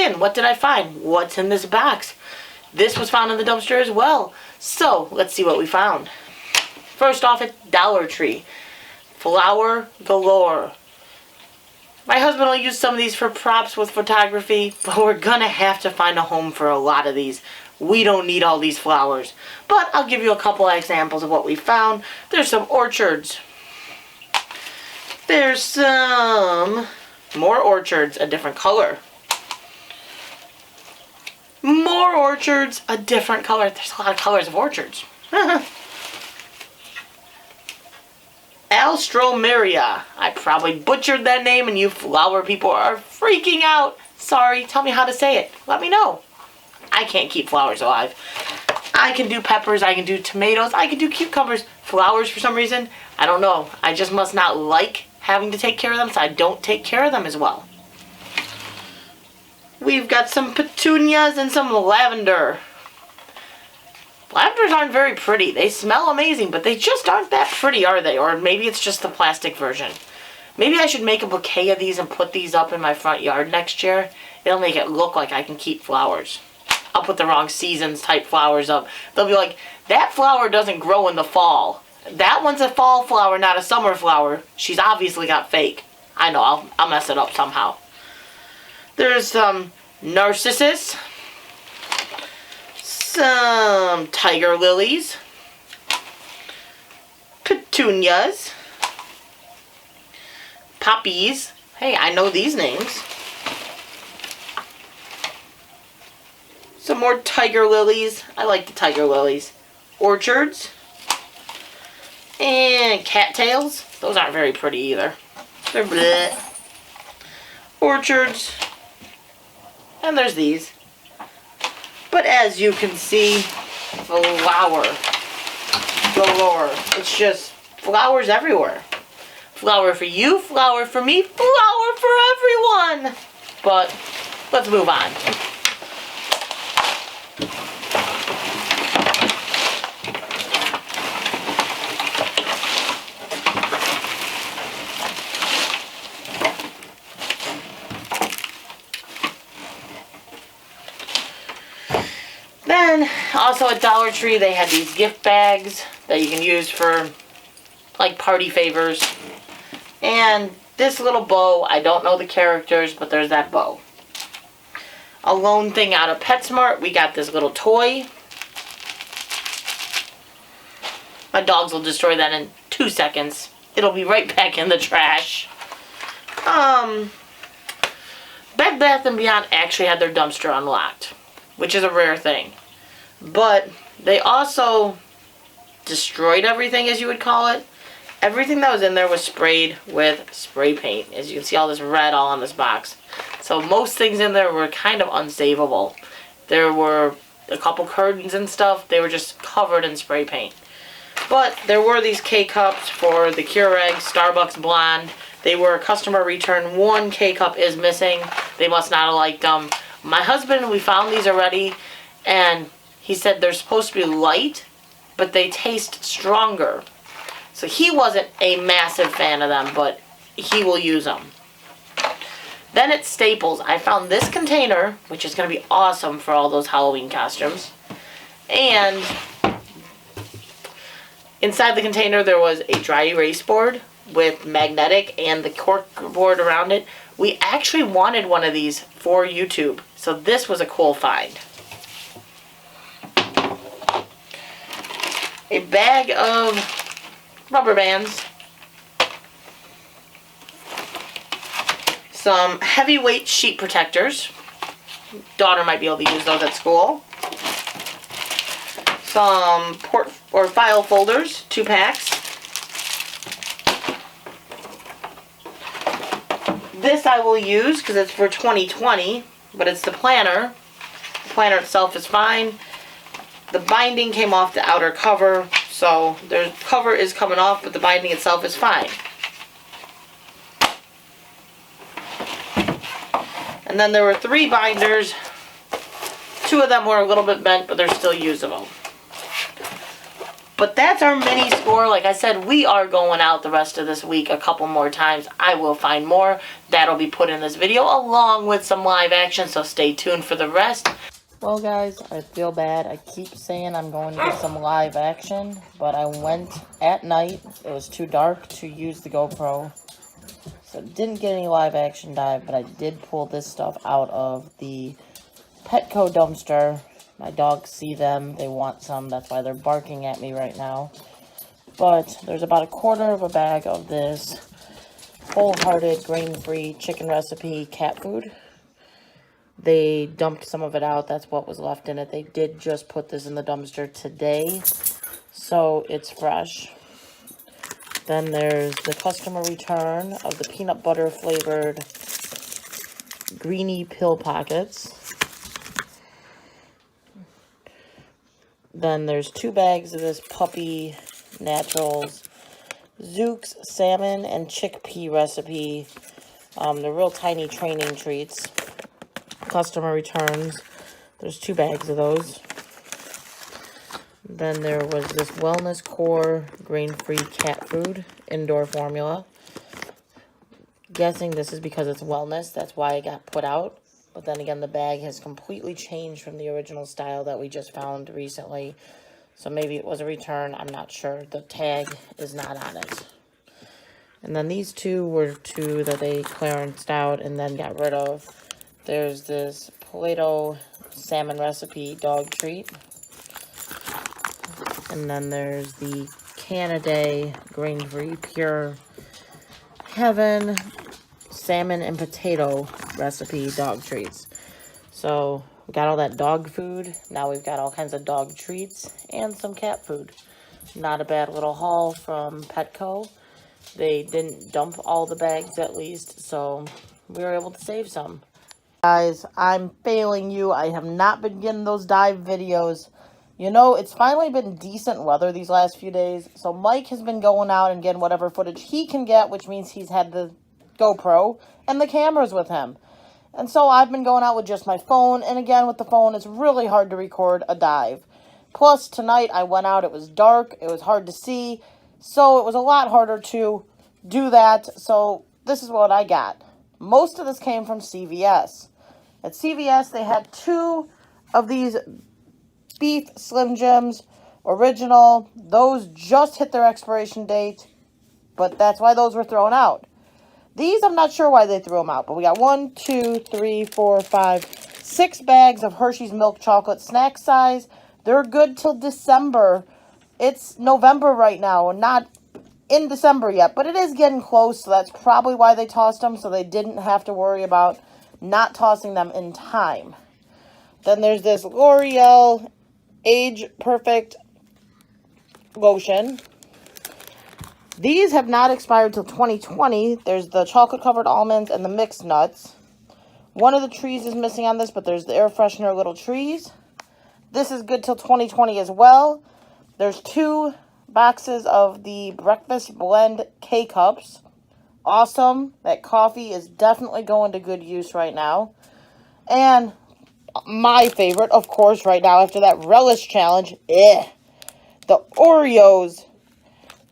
in. What did I find? What's in this box? This was found in the dumpster as well. So, let's see what we found. First off at Dollar Tree. Flower galore. My husband will use some of these for props with photography, but we're gonna have to find a home for a lot of these. We don't need all these flowers. But I'll give you a couple of examples of what we found. There's some orchards. There's some more orchards, a different color. More orchards, a different color. There's a lot of colors of orchards. Alstroemeria. I probably butchered that name and you flower people are freaking out. Sorry, tell me how to say it. Let me know. I can't keep flowers alive. I can do peppers, I can do tomatoes, I can do cucumbers. Flowers for some reason, I don't know. I just must not like having to take care of them, so I don't take care of them as well. We've got some petunias and some lavender. Lavenders aren't very pretty. They smell amazing, but they just aren't that pretty, are they? Or maybe it's just the plastic version. Maybe I should make a bouquet of these and put these up in my front yard next year. It'll make it look like I can keep flowers. I'll put the wrong seasons type flowers up. They'll be like, that flower doesn't grow in the fall. That one's a fall flower, not a summer flower. She's obviously got fake. I know, I'll mess it up somehow. There's some narcissus. Some tiger lilies, petunias, poppies. Hey, I know these names. Some more tiger lilies. I like the tiger lilies. Orchards. And cattails. Those aren't very pretty either. They're bleh. Orchards. And there's these. But as you can see, flower galore. It's just flowers everywhere. Flower for you, flower for me, flower for everyone. But let's move on. Then, also at Dollar Tree, they had these gift bags that you can use for, like, party favors. And this little bow, I don't know the characters, but there's that bow. A lone thing out of PetSmart, we got this little toy. My dogs will destroy that in 2 seconds. It'll be right back in the trash. Bed Bath & Beyond actually had their dumpster unlocked, which is a rare thing. But they also destroyed everything, as you would call it. Everything that was in there was sprayed with spray paint. As you can see, all this red all on this box. So most things in there were kind of unsavable. There were a couple curtains and stuff. They were just covered in spray paint. But there were these K-Cups for the Keurig Starbucks Blonde. They were customer return. One K-Cup is missing. They must not have liked them. My husband, we found these already, and he said they're supposed to be light, but they taste stronger. So he wasn't a massive fan of them, but he will use them. Then at Staples, I found this container, which is going to be awesome for all those Halloween costumes. And inside the container, there was a dry erase board with magnetic and the cork board around it. We actually wanted one of these for YouTube, so this was a cool find. A bag of rubber bands. Some heavyweight sheet protectors. Daughter might be able to use those at school. Some port or file folders, 2 packs. This I will use because it's for 2020, but it's the planner. The planner itself is fine. The binding came off the outer cover, so the cover is coming off, but the binding itself is fine. And then there were 3 binders. 2 of them were a little bit bent, but they're still usable. But that's our mini score. Like I said, we are going out the rest of this week a couple more times. I will find more. That'll be put in this video along with some live action, so stay tuned for the rest. Well, guys, I feel bad. I keep saying I'm going to get some live action, but I went at night. It was too dark to use the GoPro. So didn't get any live action dive, but I did pull this stuff out of the Petco dumpster. My dogs see them, they want some, that's why they're barking at me right now. But there's about 1/4 of a bag of this wholehearted, grain-free chicken recipe cat food. They dumped some of it out, that's what was left in it. They did just put this in the dumpster today, so it's fresh. Then there's the customer return of the peanut butter flavored greenie pill pockets. Then there's 2 bags of this Puppy Naturals Zook's salmon and chickpea recipe. They're real tiny training treats. Customer returns. There's 2 bags of those. Then there was this Wellness Core grain-free cat food indoor formula. Guessing this is because it's wellness. That's why it got put out. But then again, the bag has completely changed from the original style that we just found recently. So maybe it was a return. I'm not sure. The tag is not on it. And then these 2 were 2 that they clearanced out and then got rid of. There's this Play-Doh salmon recipe dog treat. And then there's the Canada grain-free pure heaven salmon and potato recipe dog treats. So we got all that dog food. Now we've got all kinds of dog treats and some cat food. Not a bad little haul from Petco. They didn't dump all the bags at least, so we were able to save some. Guys, I'm failing you. I have not been getting those dive videos. You know, it's finally been decent weather these last few days, so Mike has been going out and getting whatever footage he can get, which means he's had the GoPro and the cameras with him. And so I've been going out with just my phone, and again, with the phone, it's really hard to record a dive. Plus, tonight I went out, it was dark, it was hard to see, so it was a lot harder to do that, so this is what I got. Most of this came from CVS. At CVS, they had 2 of these Beef Slim Jims original. Those just hit their expiration date, but that's why those were thrown out. These, I'm not sure why they threw them out, but we got 1, 2, 3, 4, 5, 6 bags of Hershey's milk chocolate snack size. They're good till December. It's November right now, not in December yet, but it is getting close, so that's probably why they tossed them, so they didn't have to worry about not tossing them in time. Then there's this L'Oreal Age Perfect lotion. These have not expired till 2020. There's the chocolate-covered almonds and the mixed nuts. One of the trees is missing on this, but there's the air freshener little trees. This is good till 2020 as well. There's 2 boxes of the breakfast blend K-Cups. Awesome. That coffee is definitely going to good use right now. And my favorite, of course, right now after that relish challenge, the Oreos.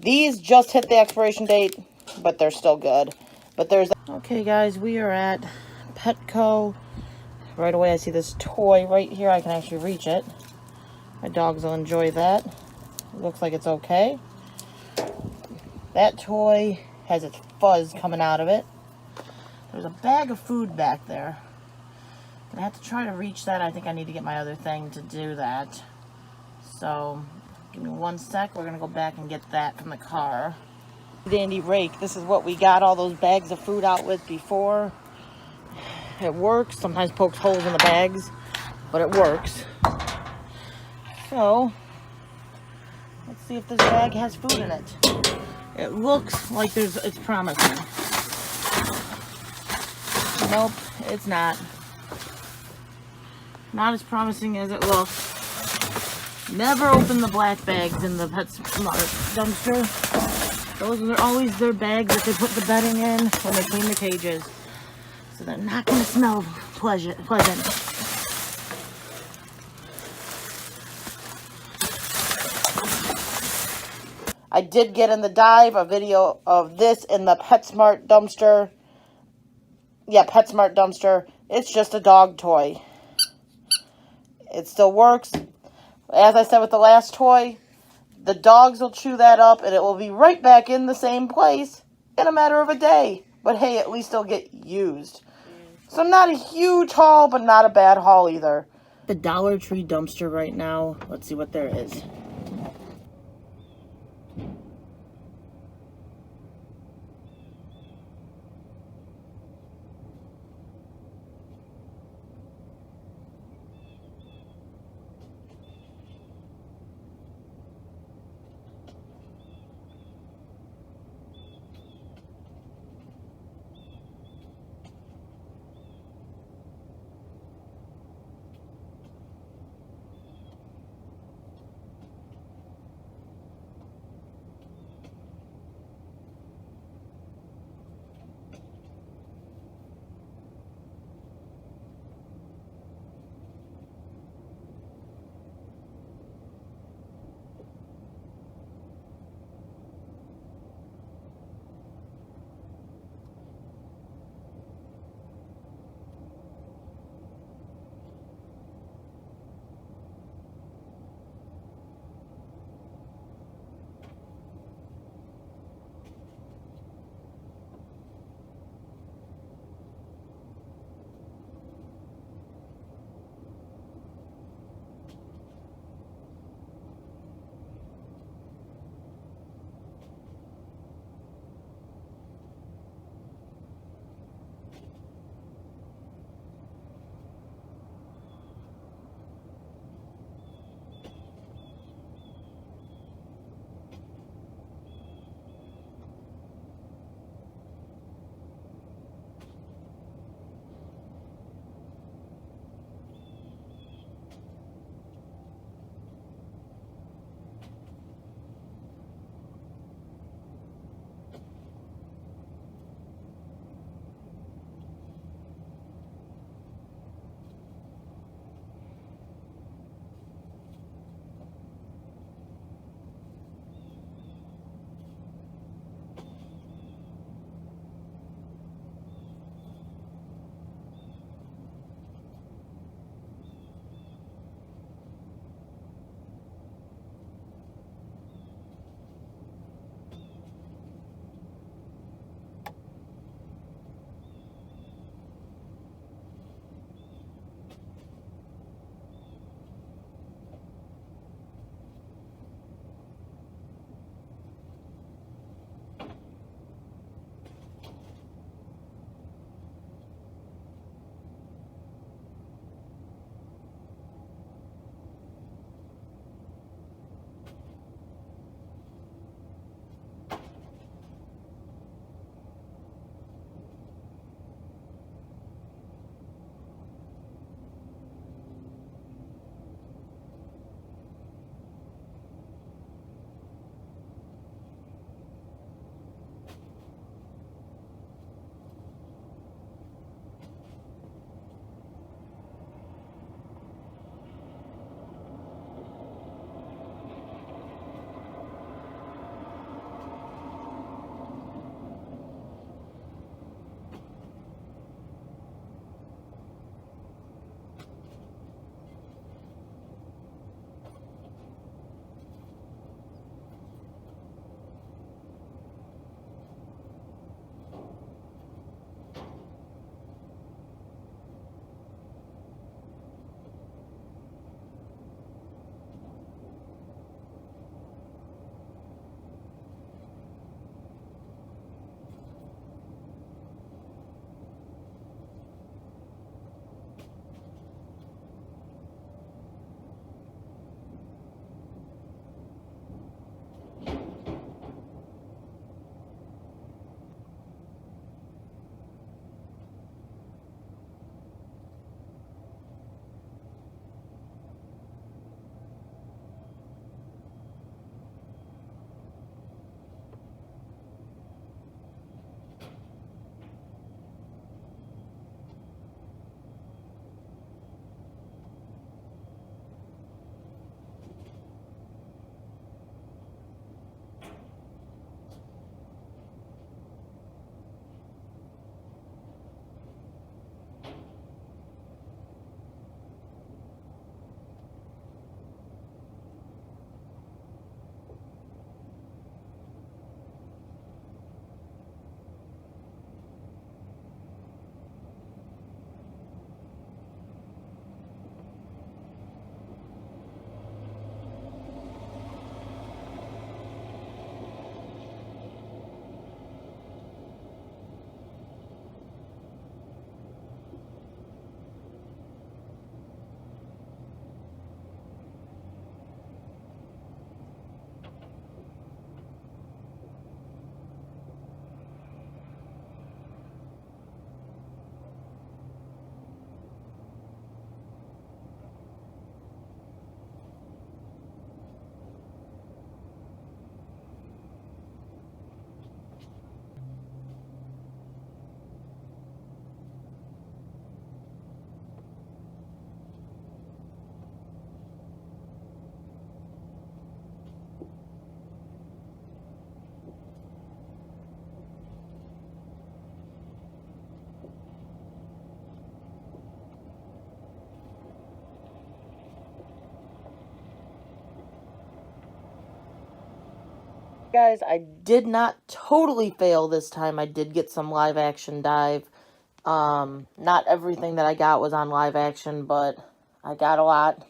These just hit the expiration date, but they're still good. But there's... Okay, guys, we are at Petco. Right away, I see this toy right here. I can actually reach it. My dogs will enjoy that. It looks like it's okay. That toy has its fuzz coming out of it. There's a bag of food back there. I have to try to reach that. I think I need to get my other thing to do that. So, give me 1 sec. We're going to go back and get that from the car. Dandy rake. This is what we got all those bags of food out with before. It works. Sometimes pokes holes in the bags, but it works. So, let's see if this bag has food in it. It looks like it's promising. Nope, it's not. Not as promising as it looks. Never open the black bags in the PetSmart dumpster. Those are always their bags that they put the bedding in when they clean the cages. So they're not going to smell pleasant. I did get in the dive a video of this in the PetSmart dumpster. Yeah, PetSmart dumpster. It's just a dog toy. It still works. As I said with the last toy, the dogs will chew that up and it will be right back in the same place in a matter of a day. But hey, at least it'll get used. So not a huge haul, but not a bad haul either. The Dollar Tree dumpster right now. Let's see what there is. Guys, I did not totally fail this time. I did get some live action dive. Not everything that I got was on live action, but I got a lot.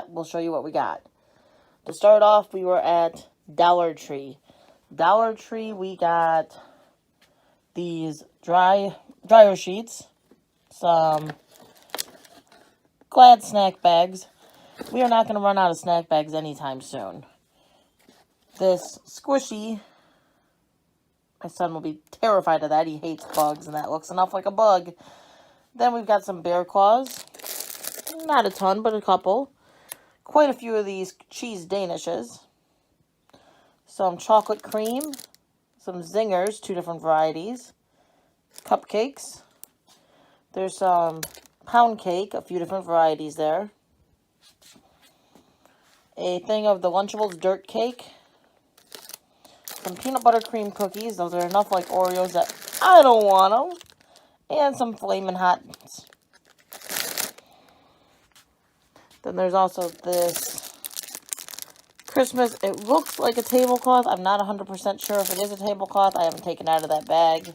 We'll show you what we got. To start off, we were at Dollar Tree. Dollar Tree, we got these dryer sheets, some Glad snack bags. We are not going to run out of snack bags anytime soon. This squishy, my son will be terrified of that. He hates bugs, and that looks enough like a bug. Then we've got some bear claws. Not a ton, but a couple. Quite a few of these cheese danishes. Some chocolate cream. Some zingers, 2 different varieties. Cupcakes. There's some pound cake, a few different varieties there. A thing of the Lunchables dirt cake. Some peanut butter cream cookies. Those are enough like Oreos that I don't want them. And some Flamin' Hot. Then there's also this Christmas. It looks like a tablecloth. I'm not 100% sure if it is a tablecloth. I haven't taken it out of that bag.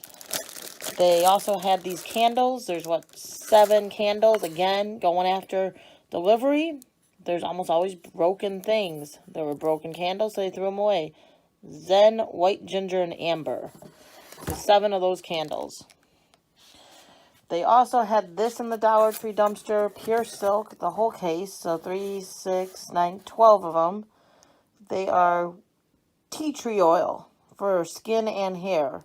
They also had these candles. There's, 7 candles, again, going after delivery. There's almost always broken things. There were broken candles, so they threw them away. Zen, white ginger, and amber. 7 of those candles. They also had this in the Dollar Tree dumpster, pure silk, the whole case. So 3, 6, 9, 12 of them. They are tea tree oil for skin and hair.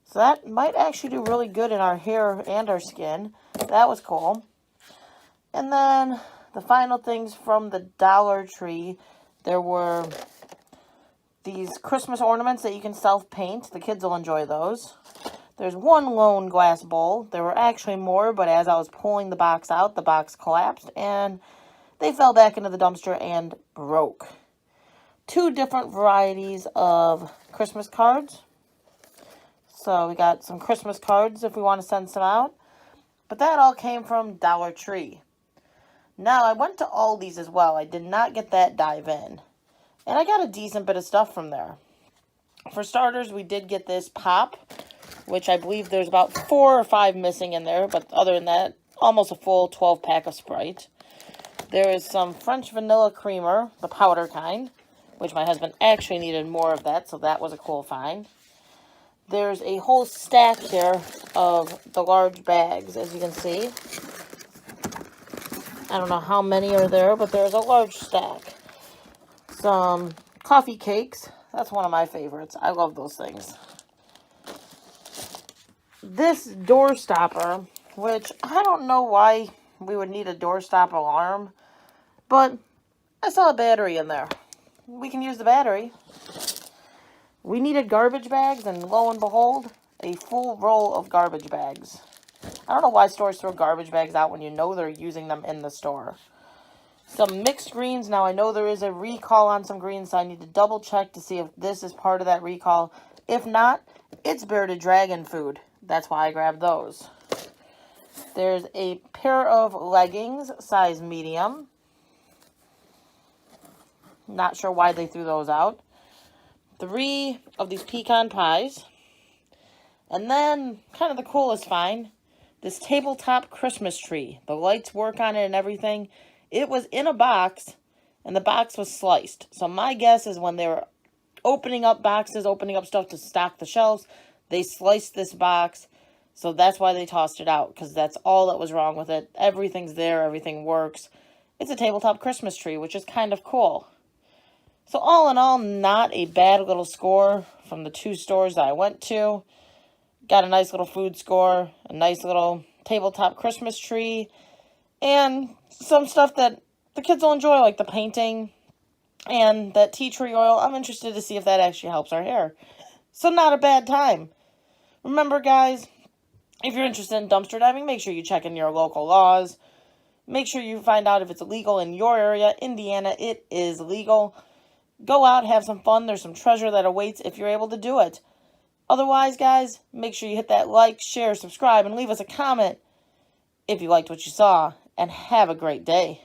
So that might actually do really good in our hair and our skin. That was cool. And then the final things from the Dollar Tree, there were these Christmas ornaments that you can self-paint. The kids will enjoy those. There's 1 lone glass bowl. There were actually more, but as I was pulling the box out, the box collapsed, and they fell back into the dumpster and broke. 2 different varieties of Christmas cards. So we got some Christmas cards if we want to send some out. But that all came from Dollar Tree. Now, I went to Aldi's as well. I did not get that dive in. And I got a decent bit of stuff from there. For starters, we did get this pop, which I believe there's about 4 or 5 missing in there. But other than that, almost a full 12-pack of Sprite. There is some French vanilla creamer, the powder kind, which my husband actually needed more of that, so that was a cool find. There's a whole stack there of the large bags, as you can see. I don't know how many are there, but there's a large stack. Some coffee cakes. That's one of my favorites. I love those things. This door stopper, which I don't know why we would need a doorstop alarm, but I saw a battery in there. We can use the battery. We needed garbage bags, and lo and behold, a full roll of garbage bags. I don't know why stores throw garbage bags out when you know they're using them in the store. Some mixed greens. Now, I know there is a recall on some greens, so I need to double check to see if this is part of that recall. If not, it's bearded dragon food. That's why I grabbed those. There's a pair of leggings, size medium. Not sure why they threw those out. 3 of these pecan pies. And then, kind of the coolest find, this tabletop Christmas tree. The lights work on it and everything. It was in a box, and the box was sliced. So my guess is when they were opening up boxes, opening up stuff to stock the shelves, they sliced this box. So that's why they tossed it out, because that's all that was wrong with it. Everything's there, everything works. It's a tabletop Christmas tree, which is kind of cool. So all in all, not a bad little score from the 2 stores that I went to. Got a nice little food score, a nice little tabletop Christmas tree, and some stuff that the kids will enjoy, like the painting and that tea tree oil. I'm interested to see if that actually helps our hair. So not a bad time. Remember, guys, if you're interested in dumpster diving, make sure you check in your local laws. Make sure you find out if it's illegal in your area. Indiana, it is legal. Go out, have some fun. There's some treasure that awaits if you're able to do it. Otherwise, guys, make sure you hit that like, share, subscribe, and leave us a comment if you liked what you saw. And have a great day.